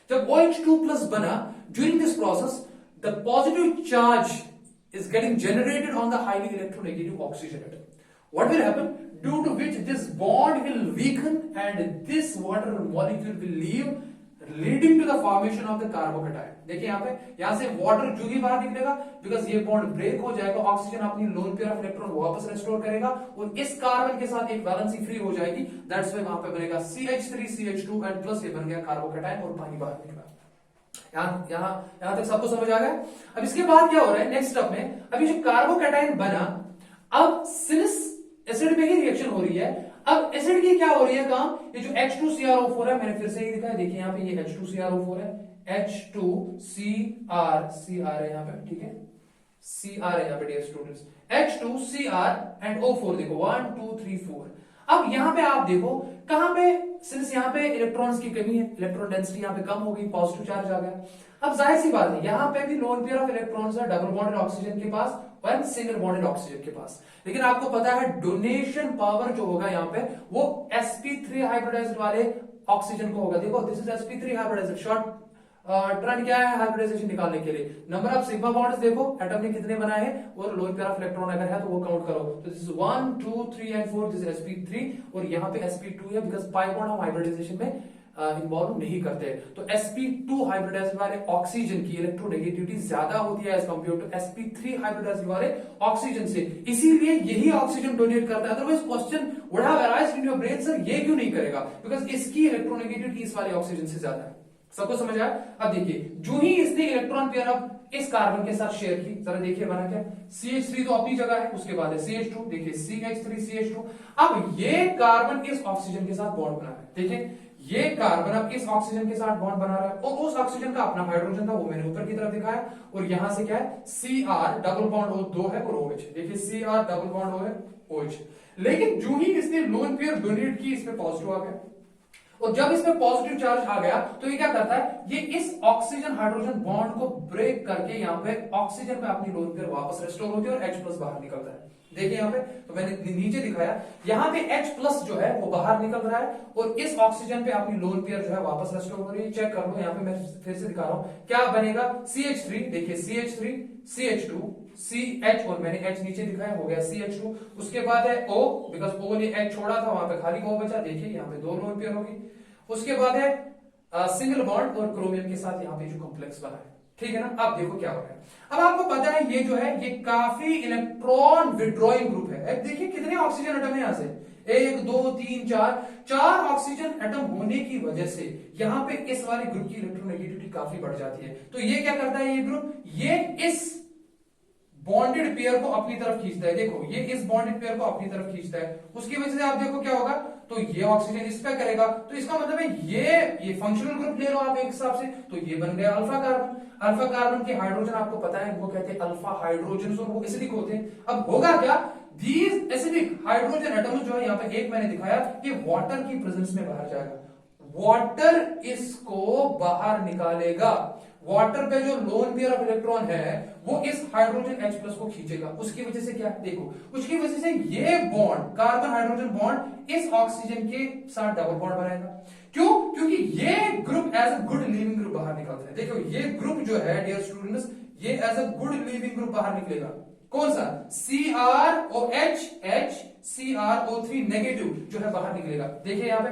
[SPEAKER 1] जब OH2 प्लस बना, during this process the positive charge is getting generated on the highly electronegative oxygen atom. What will happen? Due to which this bond will weaken and this water molecule will leave, leading to the formation of the carbocation. देखिए यहाँ पे, यहाँ से water जो ही बाहर निकलेगा, because ये bond break हो जाएगा, ऑक्सीजन अपनी लोन पेयर ऑफ इलेक्ट्रॉन वापस रेस्टोर करेगा और इस कार्बन के साथ एक वैलेंसी फ्री हो जाएगी, दैट्स व्हाई वहां पे बनेगा CH3 CH2 एंड प्लस ये बन गया कार्बोकेटायन और पानी बाहर निकला। यहां तक सबको समझ आ गया। अब इसके बाद क्या हो रहा है नेक्स्ट स्टेप में, अभी जो कार्बोकेटायन बना, अब सिंस एसिड में ही रिएक्शन हो रही है, अब एसिड की क्या हो रही है काम, ये जो H2CrO4 है, मैंने फिर से ही दिखाया, देखिए यहाँ पे ये H2CrO4 है, H2Cr है यहाँ पे, ठीक है, Cr है यहाँ पे dear students, H2Cr and O4, देखो 1 2 3 4। अब यहां पे आप देखो कहां पे, सिंस यहां पे इलेक्ट्रॉन्स की कमी है, इलेक्ट्रॉन डेंसिटी यहां पे कम हो गई, पॉजिटिव चार्ज आ गया। अब जाहिर सी बात है यहां पे भी लोन पेयर ऑफ इलेक्ट्रॉन्स है डबल बॉन्डेड ऑक्सीजन के पास और सिंगल बॉन्डेड ऑक्सीजन के पास, लेकिन आपको पता है डोनेशन पावर जो होगा यहां पे वो sp3 हाइब्रिडाइज्ड वाले ऑक्सीजन को होगा। देखो this is sp3 hybridised, short trend क्या है हाइब्रिडाइजेशन निकालने के लिए, नंबर ऑफ सिग्मा बॉन्ड्स देखो एटम ने कितने बनाए हैं और लोन पेयर ऑफ इलेक्ट्रॉन अगर है तो वो काउंट करो, तो this is 1 2 3 and 4, this is sp3 और यहाँ पे sp2 है, बिकॉज पाई बॉन्ड हम हाइब्रिडाइजेशन में इन्वॉल्व नहीं करते। तो sp2 हाइब्रिडाइज्ड वाले ऑक्सीजन की इलेक्ट्रोनेगेटिविटी ज्यादा होती है as compare to sp3 hybridised वाले ऑक्सीजन से, इसीलिए यही ऑक्सीजन डोनेट करता है। Otherwise question would have arised in your brain, sir ये क्यों नहीं करेगा, बिकॉज इसकी इलेक्ट्रोनेगेटिविटी इस वाले ऑक्सीजन से ज्यादा है। सबको समझ आया? अब देखिए जो ही इसने इलेक्ट्रॉन पेयर अब इस कार्बन के साथ शेयर की, जरा देखिए बना क्या, CH3 तो अपनी जगह है, उसके बाद है CH2, देखिए CH3 CH2। अब ये कार्बन इस ऑक्सीजन के साथ बॉन्ड बना रहा है, देखिए ये कार्बन अब इस ऑक्सीजन के साथ बॉन्ड बना रहा है और उस ऑक्सीजन का अपना हाइड्रोजन था, वो मैंने ऊपर की तरफ दिखाया। और यहां से क्या है, Cr डबल बॉन्ड O 2 है और OH। देखिए Cr डबल बॉन्ड O है, OH। लेकिन जो ही इसने लोन पेयर डोनेट की, इसमें पॉजिटिव आ गया। और जब इसमें पॉजिटिव चार्ज आ गया तो ये क्या करता है, ये इस ऑक्सीजन हाइड्रोजन बॉन्ड को ब्रेक करके यहाँ पे ऑक्सीजन पे अपनी लोन पेयर वापस रिस्टोर होती है और H प्लस बाहर निकलता है। देखिए यहाँ पे, तो मैंने नीचे दिखाया, यहाँ पे H प्लस जो है वो बाहर निकल रहा है और इस ऑक्सीजन पे अपनी लोन पेयर जो है वापस रिस्टोर हो रही है। चेक कर लो, यहाँ पे मैं फिर से दिखा रहा हूं क्या बनेगा। CH3, देखिए CH3, CH2, CH, और मैंने H नीचे दिखाया, हो गया CH2। उसके बाद है O, बिकॉज O ने H छोड़ा था, वहां पे खाली O बचा। देखिए यहाँ पे दो लोन पेयर होगी। उसके बाद है सिंगल बॉन्ड और क्रोमियम के साथ यहाँ पे जो कॉम्प्लेक्स बना है, ठीक है ना। अब देखो क्या हो रहा है। अब आपको पता है ये जो है ये काफी इलेक्ट्रॉन विड्रॉइंग ग्रुप है। अब देखिए कितने ऑक्सीजन एटम है, यहां से 1 2 3 4 4 ऑक्सीजन एटम होने की वजह से यहाँ पे इस वाले ग्रुप की इलेक्ट्रोनेगेटिविटी काफी बढ़ जाती है। तो ये क्या करता है, ये ग्रुप ये इस बॉन्डेड पेयर को अपनी तरफ खींचता है। देखो ये इस बॉन्डेड पेयर को अपनी तरफ खींचता है, उसकी वजह से आप देखो क्या होगा, तो ये ऑक्सीजन इस पे करेगा, तो इसका मतलब है ये फंक्शनल ग्रुप ले लो आप एक हिसाब से, तो ये बन गया अल्फा कार्बन। अल्फा कार्बन के हाइड्रोजन आपको पता है, वो कहते हैं अल्फा हाइड्रोजन, और वो एसिडिक होते हैं। अब होगा क्या, दीज एसिडिक हाइड्रोजन एटम्स जो है, यहाँ पे एक मैंने दिखाया, ये वाटर की प्रेजेंस में बाहर जाएगा, वाटर इसको बाहर निकालेगा। वाटर पे जो लोन पेयर ऑफ इलेक्ट्रॉन है वो इस हाइड्रोजन H प्लस को खींचेगा। उसकी वजह से क्या, देखो उसकी वजह से ये बॉन्ड कार्बन हाइड्रोजन बॉन्ड इस ऑक्सीजन के साथ डबल बॉन्ड बनाएगा। क्यों, क्योंकि ये group as a good leaving group बाहर निकलता है। देखो ये ग्रुप जो है डियर स्टूडेंट्स, ये as a good leaving group बाहर निकलेगा। कौन सा, CrOH H CrO3 नेगेटिव जो है बाहर निकलेगा। देखिए यहाँ पे,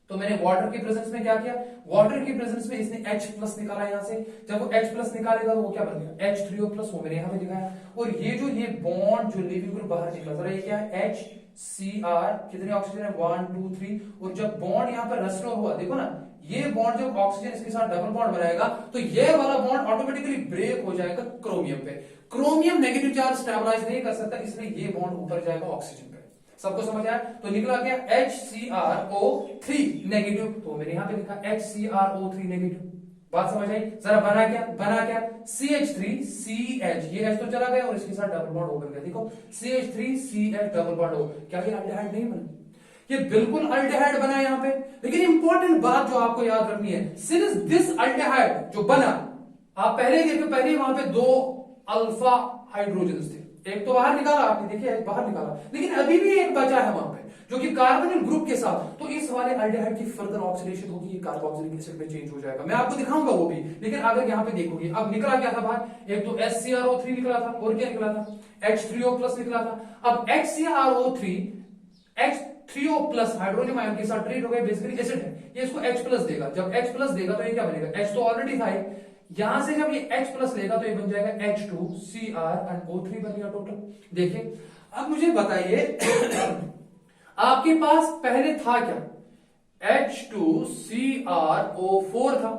[SPEAKER 1] तो मैंने वाटर की प्रेजेंस में क्या किया, वाटर की प्रेजेंस में इसने H प्लस निकाला यहां से। जब वो H प्लस निकालेगा तो वो क्या बन गया, H3O प्लस, वो मैंने यहां पे दिखाया। और ये बॉन्ड जो लिविंग ग्रुप बाहर निकला, जरा ये क्या है, HCr, कितने ऑक्सीजन है, 1 2 3। और जब बॉन्ड यहाँ पर रेस्टोर हुआ, देखो ना, ये बॉन्ड जब ऑक्सीजन इसके साथ डबल बॉन्ड बनाएगा तो ये वाला बॉन्ड ऑटोमेटिकली ब्रेक हो जाएगा क्रोमियम पे। क्रोमियम नेगेटिव चार्ज स्टेबलाइज नहीं कर सकता, इसलिए ये बॉन्ड ऊपर जाएगा ऑक्सीजन पे। सबको समझ आया, तो निकला क्या, HCrO3 नेगेटिव, तो मैंने यहां पे लिखा HCrO3 नेगेटिव। बात समझ आई, जरा बना क्या CH3CH, ये H तो चला गया और इसके साथ डबल बॉन्ड हो गया। देखो CH3CH डबल बॉन्ड हो, क्या ये अल्डिहाइड नहीं बना, ये बिल्कुल अल्डिहाइड बना यहाँ पे। लेकिन इंपॉर्टेंट बात जो आपको याद रखनी है, सिंस दिस अल्डिहाइड जो बना, आप पहले देखो, पहले वहां पे दो अल्फा हाइड्रोजन थे, एक तो बाहर निकाला आपने, देखिए बाहर निकाला, लेकिन अभी भी एक बचा है वहां पे जो कि कार्बोनिल ग्रुप के साथ। तो इस वाले अल्डिहाइड की फर्दर ऑक्सीडेशन होगी, ये कार्बोक्सिलिक एसिड में चेंज हो जाएगा। मैं आपको दिखाऊंगा वो भी, लेकिन अगर यहाँ पे देखोगे, अब निकला क्या था बाहर, एक तो HCrO3 निकला था, और क्या निकला था, H3O प्लस निकला था। अब HCrO3 H3O plus hydrogen ion के साथ ट्रीट हो गए, बेसिकली एसिड है, ये इसको H प्लस देगा। जब H प्लस देगा तो ये क्या बनेगा, H तो ऑलरेडी था, यहां से जब ये H प्लस लेगा तो ये बन जाएगा H2Cr एंड O3 बन गया टोटल। देखिए अब मुझे बताइए आपके पास पहले था क्या, H2CrO4 था,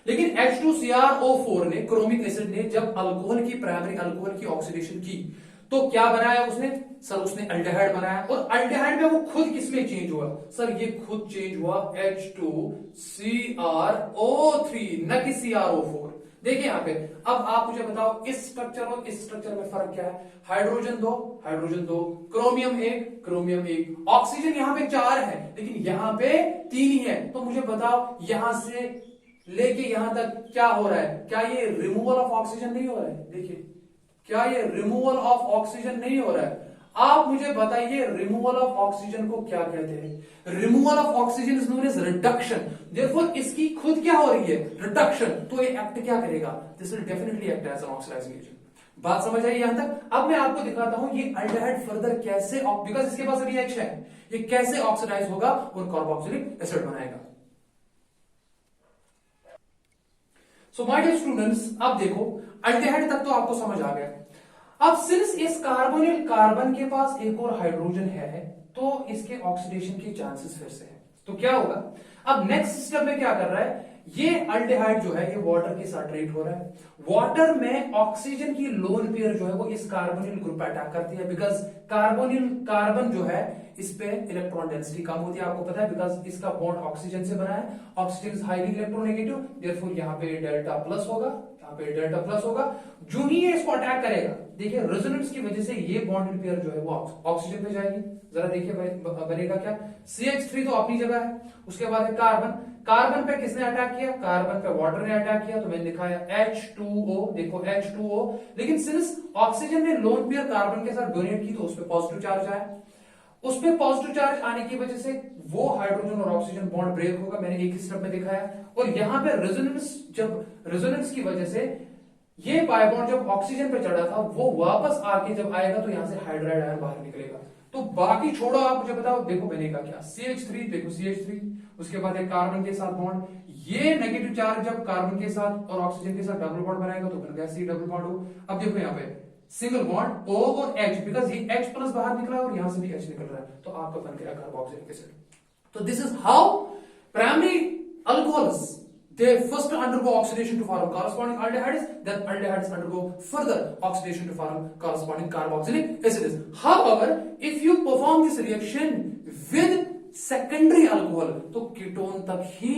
[SPEAKER 1] लेकिन H2CrO4 ने, क्रोमिक एसिड ने, जब अल्कोहल की, प्राइमरी अल्कोहल की ऑक्सीडेशन की तो क्या बनाया उसने, सर उसने अल्डिहाइड बनाया। और अल्डिहाइड में वो खुद किसमें चेंज हुआ, सर ये खुद चेंज हुआ H2CrO3, न कि CrO4। देखिए यहां पे, अब आप मुझे बताओ इस स्ट्रक्चर और इस स्ट्रक्चर में फर्क क्या है, हाइड्रोजन दो, क्रोमियम एक, ऑक्सीजन यहां पे 4 है लेकिन यहां पे 3 ही है। तो मुझे बताओ यहां से लेके यहां तक क्या हो रहा है, क्या ये रिमूवल ऑफ ऑक्सीजन नहीं हो रहा है, देखिए क्या ये रिमूवल ऑफ ऑक्सीजन नहीं हो रहा है। आप मुझे बताइए रिमूवल ऑफ ऑक्सीजन को क्या कहते हैं, removal of oxygen is known as reduction. Therefore इसकी खुद क्या हो रही है, रिडक्शन, तो ये एक्ट क्या करेगा, this will definitely act as an oxidising agent. बात समझ आई यहां तक। अब मैं आपको दिखाता हूं ये अल्डिहाइड फर्दर कैसे, बिकॉज इसके पास अभी H है, ये कैसे ऑक्सीडाइज होगा और कार्बोक्सिलिक एसिड बनाएगा। सो माय डियर स्टूडेंट्स, अब देखो अल्डिहाइड तक तो आपको समझ आ गया। अब सिंस इस कार्बोनिल कार्बन के पास एक और हाइड्रोजन है तो इसके ऑक्सीडेशन के चांसेस फिर से है। तो क्या होगा, अब नेक्स्ट स्टेप में क्या कर रहा है, ये अल्डिहाइड जो है ये वाटर के साथ ट्रीट हो रहा है। वाटर में ऑक्सीजन की लोन पेयर जो है वो इस कार्बोनिल ग्रुप पे अटैक करती है, बिकॉज कार्बन जो है इस पे इलेक्ट्रॉन डेंसिटी कम होती है, आपको पता है, बिकॉज इसका बॉन्ड ऑक्सीजन से बना है। Oxygen is highly electronegative, therefore यहाँ पे डेल्टा प्लस होगा, यहाँ पे डेल्टा प्लस होगा। जो ही ये इसको अटैक करेगा, देखिए रेजोनेंस की वजह से ये बॉन्ड पेयर जो है वो ऑक्सीजन पे जाएगी। जरा देखिए बनेगा क्या, CH3 तो अपनी जगह है, उसके बाद है कार्बन पे किसने अटैक किया, कार्बन पे वाटर ने अटैक किया, तो मैंने लिखा है H2O, देखो H2O। लेकिन सिंस ऑक्सीजन ने लोन पेयर कार्बन के साथ डोनेट की तो उस पर पॉजिटिव चार्ज आया, उस पे पॉजिटिव चार्ज आने की वजह से वो हाइड्रोजन और ऑक्सीजन बॉन्ड ब्रेक होगा, मैंने एक ही स्टेप में दिखाया। और यहां पे रेजोनेंस की वजह से ये पाई बॉन्ड जब ऑक्सीजन पे चढ़ा था वो वापस आके जब आएगा तो यहां से हाइड्राइड आयन बाहर निकलेगा। तो बाकी छोड़ो, आप मुझे बताओ, देखो बनेगा क्या, CH3, देखो CH3, उसके बाद एक कार्बन के साथ बॉन्ड, ये नेगेटिव चार्ज जब कार्बन के साथ और ऑक्सीजन के साथ डबल बॉन्ड बनाएगा तो बन गया C डबल बॉन्ड O। अब देखो यहाँ पे सिंगल बॉन्ड O और H, बिकॉज ये H प्लस बाहर निकला और यहां से भी H निकल रहा है, तो आपका बन गया कार्बोक्सिलिक एसिड। तो this is how primary alcohols they first undergo oxidation to form corresponding aldehydes, then aldehydes undergo further oxidation to form corresponding carboxylic acids. However, if you perform this reaction with secondary alcohol, तो ketone तक ही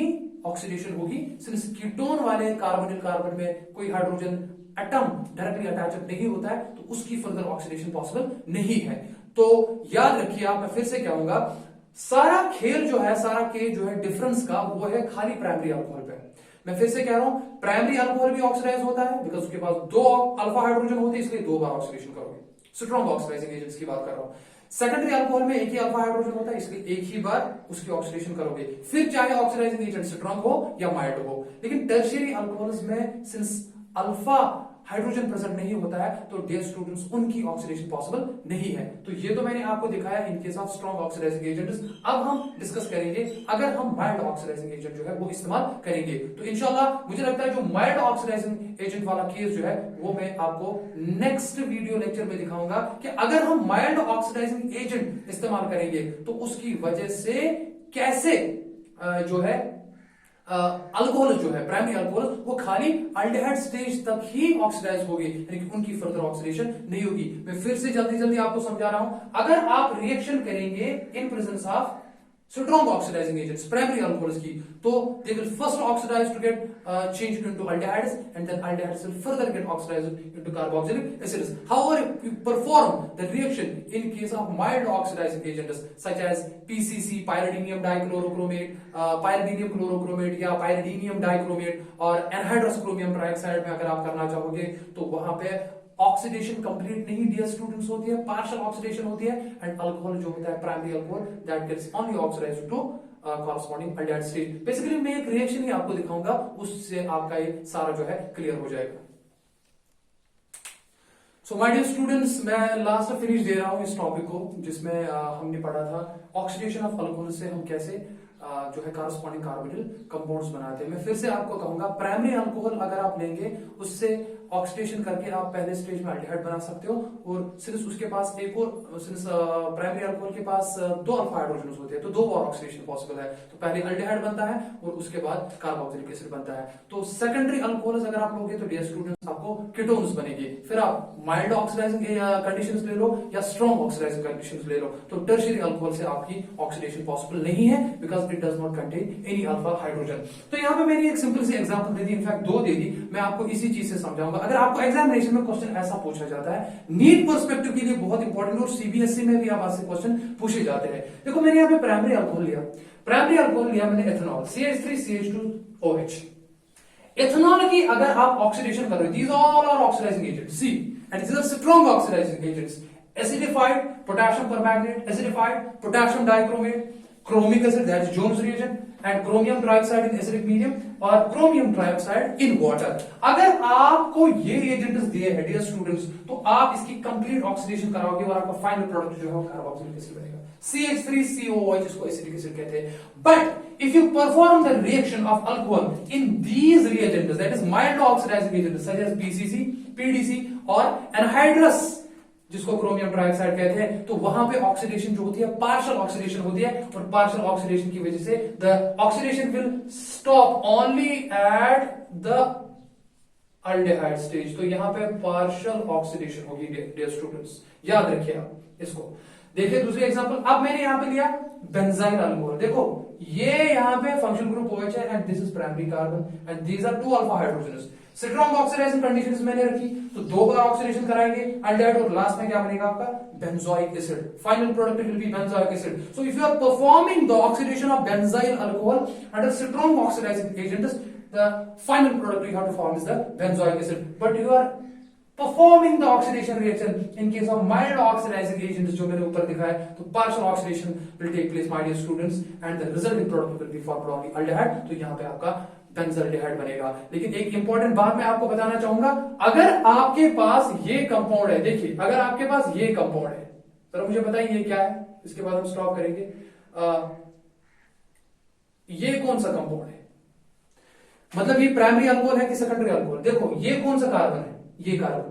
[SPEAKER 1] oxidation होगी, since ketone वाले carbon में कोई hydrogen atom directly attach नहीं होता है, तो उसकी फर्दर ऑक्सीडेशन पॉसिबल नहीं है। तो याद रखिए आप, मैं फिर से कहूंगा, सारा खेल जो है, सारा के जो है डिफरेंस का, वो है खाली प्राइमरी अल्कोहल पे। मैं फिर से कह रहा हूं, प्राइमरी अल्कोहल भी ऑक्सीडाइज होता है, बिकॉज उसके पास 2 अल्फा हाइड्रोजन होते हैं, इसलिए 2 बार ऑक्सीडेशन करोगे, स्ट्रॉन्ग ऑक्सीडाइजिंग एजेंट्स की बात कर रहा हूं। सेकेंडरी अल्कोहल में एक ही अल्फा हाइड्रोजन होता है, इसलिए एक ही बार उसकी ऑक्सीडेशन करोगे, फिर चाहे ऑक्सीडाइजिंग एजेंट स्ट्रॉन्ग हो या माइल्ड हो। लेकिन टर्शियरी अल्कोहल्स में सिंस अल्फा हाइड्रोजन प्रेजेंट नहीं होता है, तो डियर स्टूडेंट्स उनकी ऑक्सीडेशन पॉसिबल नहीं है। तो ये तो मैंने आपको दिखाया in case of strong oxidising agents. अब हम डिस्कस करेंगे अगर हम माइल्ड ऑक्सीडाइजिंग एजेंट जो है वो इस्तेमाल करेंगे, तो इंशाल्लाह मुझे लगता है जो माइल्ड ऑक्सीडाइजिंग एजेंट वाला केस जो है वो मैं आपको नेक्स्ट वीडियो लेक्चर में दिखाऊंगा कि अगर हम माइल्ड ऑक्सीडाइजिंग एजेंट इस्तेमाल करेंगे तो उसकी वजह से कैसे जो है अल्कोहल जो है, प्राइमरी अल्कोहल, वो खाली अल्डिहाइड स्टेज तक ही ऑक्सीडाइज होगी, यानी कि उनकी फर्दर ऑक्सीडेशन नहीं होगी। मैं फिर से जल्दी आपको समझा रहा हूं, अगर आप रिएक्शन करेंगे in presence of strong oxidising agents, primary alcohols की, तो they will first oxidise to get changed into aldehydes, and then aldehydes will further get oxidized into carboxylic acids. However, if you perform the reaction in case of mild oxidizing agents such as PCC, pyridinium dichlorochromate, pyridinium chlorochromate या pyridinium dichromate और anhydrous chromium trioxide में अगर आप करना चाहोगे तो वहां पे ऑक्सीडेशन कंप्लीट नहीं डियर स्टूडेंट्स होती है, पार्शियल ऑक्सीडेशन होती है, एंड अल्कोहल जो होता है primary alcohol that gets only oxidised to corresponding aldehyde stage. Basically मैं एक रिएक्शन ही आपको दिखाऊंगा, उससे आपका ये सारा जो है क्लियर हो जाएगा। सो माय डियर स्टूडेंट्स, मैं लास्ट फिनिश दे रहा हूं इस टॉपिक को जिसमें हमने पढ़ा था ऑक्सीडेशन ऑफ अल्कोहल से हम कैसे जो है कॉरस्पॉन्डिंग कार्बोनिल कंपाउंड्स बनाते हैं। मैं फिर से आपको कहूंगा, प्राइमरी अल्कोहल अगर आप लेंगे उससे ऑक्सीडेशन करके आप पहले स्टेज में अल्डिहाइड बना सकते हो, और सिंस उसके पास एक और सिंस प्राइमरी अल्कोहल के पास 2 अल्फा हाइड्रोजन होते हैं तो 2 बार ऑक्सीडेशन पॉसिबल है, तो पहले अल्डिहाइड बनता है और उसके बाद कार्बोक्सिलिक एसिड बनता है। तो सेकेंडरी अल्कोहल्स अगर आप लोगे तो डियर स्टूडेंट्स आपको कीटोन्स बनेंगे, फिर आप माइल्ड ऑक्सीडाइजिंग कंडीशंस ले लो या स्ट्रॉन्ग ऑक्सीडाइजिंग कंडीशंस ले लो, तो टर्शियरी अल्कोहल से आपकी ऑक्सीडेशन पॉसिबल नहीं है, because it does not contain any alpha hydrogen. तो यहाँ पे मैंने एक सिंपल सी एग्जांपल दे दी, इनफैक्ट 2 दे दी, मैं आपको इसी चीज से समझाऊंगा। अगर आपको एग्जामिनेशन में क्वेश्चन ऐसा पूछा जाता है, नीट पर्सपेक्टिव के लिए बहुत इंपॉर्टेंट, और सीबीएसई में भी आपसे क्वेश्चन पूछे जाते हैं। देखो मैंने यहाँ पे प्राइमरी अल्कोहल लिया मैंने एथेनॉल CH3CH2OH। एथेनॉल की अगर आप ऑक्सीडेशन कर रहे हो, these all are oxidising agents, see and these are strong oxidising agents, acidified potassium permanganate, acidified potassium dichromate, chromic acid, that is Jones reagent, and chromium trioxide in acidic medium और chromium trioxide in water। अगर आपको ये reagents दिए हैं dear students, तो आप इसकी complete oxidation कराओगे और आपका फाइनल प्रोडक्ट जो है वो कार्बोक्सिलिक एसिड बनेगा, CH3COOH, जिसको एसिडिक एसिड कहते हैं। But if you perform the reaction of alcohol in these reagents, that is mild oxidising agents such as PCC, PDC और एनहाइड्रस जिसको क्रोमियम ट्राइऑक्साइड कहते हैं, तो वहां पे ऑक्सीडेशन जो होती है पार्शियल ऑक्सीडेशन होती है, और पार्शियल ऑक्सीडेशन की वजह से the oxidation will stop only at the aldehyde stage. तो यहां पे पार्शियल ऑक्सीडेशन होगी डियर स्टूडेंट्स, याद रखिए आप इसको। देखिए दूसरी एग्जांपल, अब मैंने यहां पे लिया बेंजाइल अल्कोहल। देखो ये यहां पे फंक्शनल ग्रुप OH है and this is primary carbon and these are 2 alpha hydrogens. Strong oxidising conditions मैंने रखी, तो 2 बार ऑक्सीडेशन कराएंगे अल्डेहाइड, और लास्ट में क्या बनेगा आपका benzoic acid. Final product will be benzoic acid. So if you are performing the oxidation of benzyl alcohol under strong oxidising agents, the final product you have to form is the benzoic acid. But you are performing the oxidation reaction in case of mild oxidizing agents जो मैंने ऊपर दिखाया, तो partial oxidation will take place my dear students and the resulting product will be formed only aldehyde। तो यहाँ पे आपका benzaldehyde बनेगा। लेकिन एक इंपॉर्टेंट बात मैं आपको बताना चाहूंगा, अगर आपके पास ये कंपाउंड है, देखिए अगर आपके पास ये कंपाउंड है, तो मुझे बताइए ये क्या है, इसके बाद हम स्टॉप करेंगे। ये कौन सा कंपाउंड है, मतलब ये प्राइमरी अल्कोहल है कि सेकेंडरी अल्कोहल? देखो ये कौन सा कार्बन है, ये कार्बन।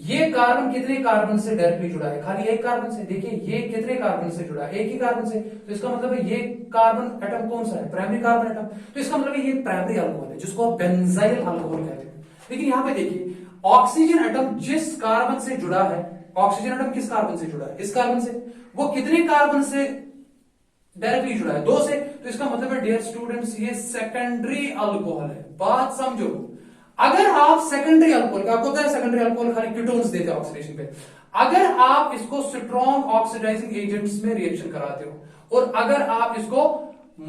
[SPEAKER 1] ये कार्बन कितने कार्बन से डायरेक्टली जुड़ा है? खाली एक कार्बन से। देखिए ये कितने कार्बन से जुड़ा है? एक ही कार्बन से। तो इसका मतलब है ये कार्बन एटम कौन सा है? Primary carbon atom. तो इसका मतलब है ये प्राइमरी अल्कोहल है, जिसको आप बेंजाइल अल्कोहल कहते हैं। लेकिन यहां पे देखिए ऑक्सीजन एटम जिस कार्बन से जुड़ा है, ऑक्सीजन एटम किस कार्बन से जुड़ा है? इस कार्बन से। वो कितने कार्बन से डायरेक्टली जुड़ा है? 2 से। तो इसका मतलब है डियर स्टूडेंट्स ये सेकेंडरी अल्कोहल है। बात समझो, अगर आप सेकेंडरी अल्कोहल, आपको पता है सेकेंडरी अल्कोहल खाली कीटोन्स देते हैं ऑक्सीडेशन पे, अगर आप इसको स्ट्रॉन्ग ऑक्सीडाइजिंग एजेंट्स में रिएक्शन कराते हो और अगर आप इसको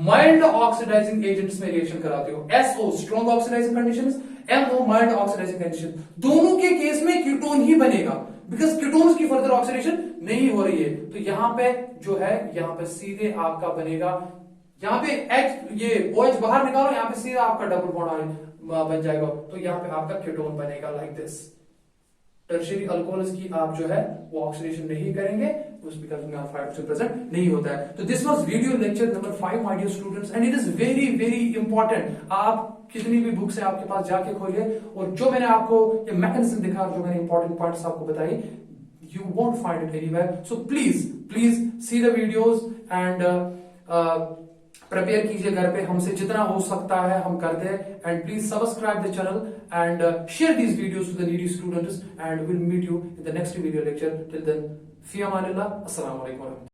[SPEAKER 1] माइल्ड ऑक्सीडाइजिंग एजेंट्स में रिएक्शन कराते हो, SO strong oxidising conditions, MO mild oxidising condition, दोनों के केस में कीटोन ही बनेगा, बिकॉज कीटोन्स की फर्दर ऑक्सीडेशन नहीं हो रही है। तो यहां पे जो है, यहां पे सीधे आपका बनेगा, यहां पे H ये OH बाहर निकालो, यहां पे सीधा आपका डबल बॉन्ड बन जाएगा। तो यहां पे आपका कीटोन बनेगा लाइक दिस। टर्शियरी अल्कोहल्स की आप जो है वो ऑक्सीडेशन नहीं करेंगे, उस बिकॉज में अल्फा हाइड्रोजन प्रेजेंट नहीं होता है। तो this was video lecture number 5 my dear students, and it is very very important. आप कितनी भी बुक्स है आपके पास, जाके खोलिए, और जो मैंने आपको ये मैकेनिज्म दिखा, जो मैंने इंपॉर्टेंट पॉइंट्स आपको बताई, you won't find it anywhere. So please see the videos and prepare कीजिए घर पे, हमसे जितना हो सकता है हम करते हैं। And please subscribe the channel and share these videos to the needy students, and will meet you in the next video lecture. Till then, फी अमानिल्लाह, अस्सलाम वालेकुम।